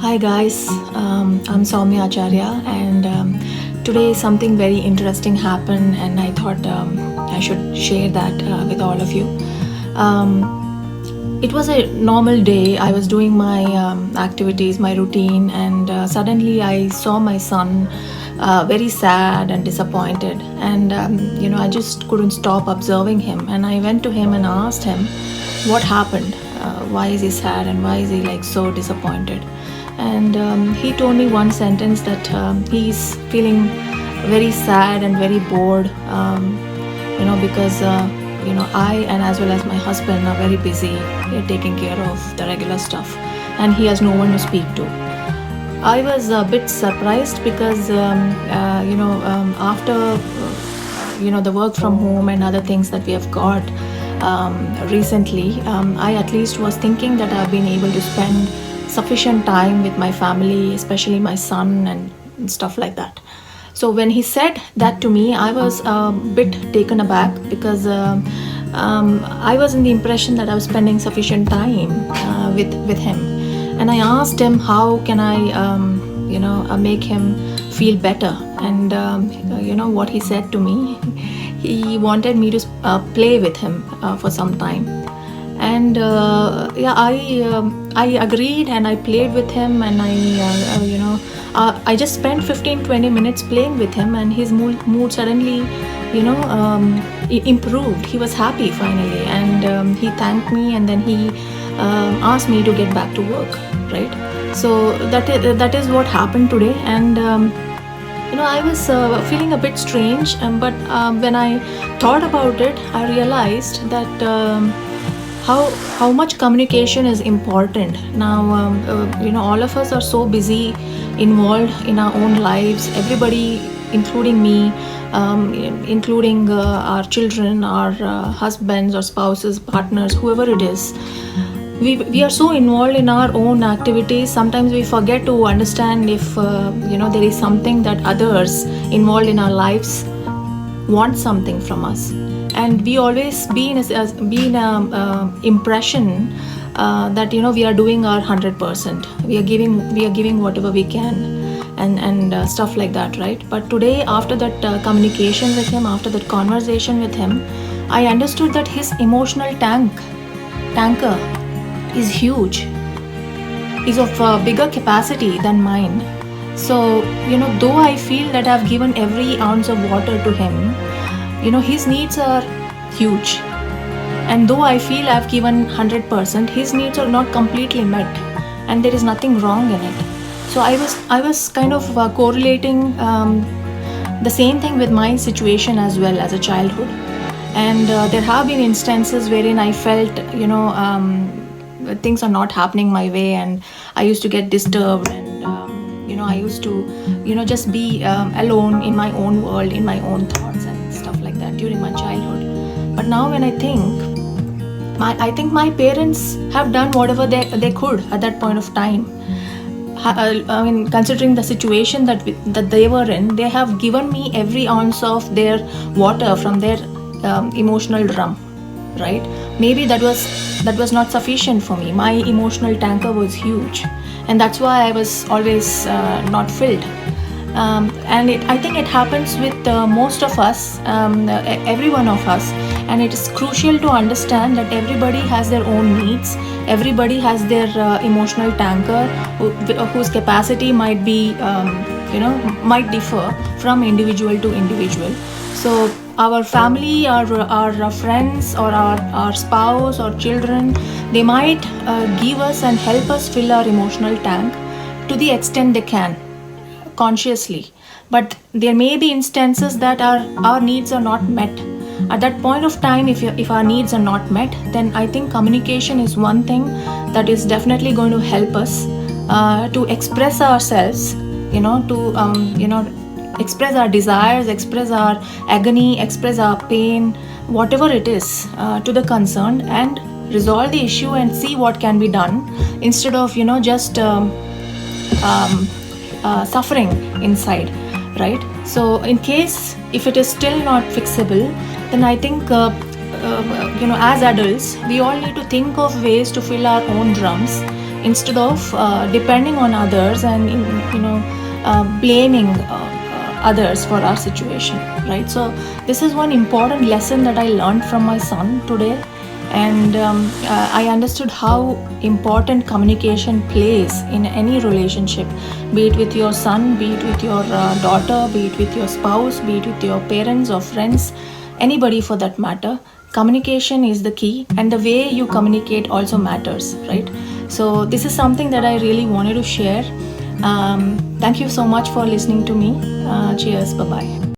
Hi guys, I'm Soumya Acharya, and today something very interesting happened, and I thought I should share that with all of you. It was a normal day. I was doing my activities, my routine, and suddenly I saw my son very sad and disappointed. And I just couldn't stop observing him. And I went to him and asked him what happened. Why is he sad and why is he like so disappointed? And he told me one sentence that he's feeling very sad and very bored, because I and as well as my husband are very busy taking care of the regular stuff, and he has no one to speak to. I was a bit surprised because after the work from home and other things that we have got recently, I at least was thinking that I've been able to spend sufficient time with my family, especially my son and stuff like that. So when he said that to me, I was a bit taken aback because I was in the impression that I was spending sufficient time with him, and I asked him how can I make him feel better, and what he said to me. He wanted me to play with him for some time, and I agreed, and I played with him, and I just spent 15-20 minutes playing with him, and his mood suddenly improved. He was happy finally, and he thanked me, and then he asked me to get back to work, right? So that is what happened today. And I was feeling a bit strange, but when I thought about it, I realized that how much communication is important now. All of us are so busy, involved in our own lives. Everybody, including me, including our children, our husbands or spouses, partners, whoever it is. We are so involved in our own activities. Sometimes we forget to understand if there is something that others involved in our lives want something from us, and we always be in a impression that we are doing our 100%. We are giving whatever we can, and stuff like that, right? But today, after that communication with him, after that conversation with him, I understood that his emotional tanker is huge, is of bigger capacity than mine. So though I feel that I've given every ounce of water to him, his needs are huge, and though I feel I've given 100%, his needs are not completely met, and there is nothing wrong in it. So I was kind of correlating the same thing with my situation as well as a childhood, and there have been instances wherein I felt things are not happening my way, and I used to get disturbed, and I used to just be alone in my own world, in my own thoughts and stuff like that during my childhood. But now when I think my parents have done whatever they could at that point of time. I mean, considering the situation that they were in, they have given me every ounce of their water from their emotional drum, right? Maybe that was not sufficient for me. My emotional tanker was huge, and that's why I was always not filled. And I think it happens with most of us, every one of us, and it is crucial to understand that everybody has their own needs. Everybody has their emotional tanker, whose capacity might be might differ from individual to individual. So our family, our friends, or our spouse or children, they might give us and help us fill our emotional tank to the extent they can, consciously. But there may be instances that our needs are not met. At that point of time, if our needs are not met, then I think communication is one thing that is definitely going to help us to express ourselves, express our desires, express our agony, express our pain, whatever it is, to the concerned, and resolve the issue and see what can be done, instead of just suffering inside, right? So in case if it is still not fixable, then I think as adults, we all need to think of ways to fill our own drums instead of depending on others and blaming others for our situation, right? So this is one important lesson that I learned from my son today. And I understood how important communication plays in any relationship, be it with your son, be it with your daughter, be it with your spouse, be it with your parents or friends, anybody for that matter. Communication is the key, and the way you communicate also matters, right? So this is something that I really wanted to share. Thank you so much for listening to me. Cheers. Bye bye.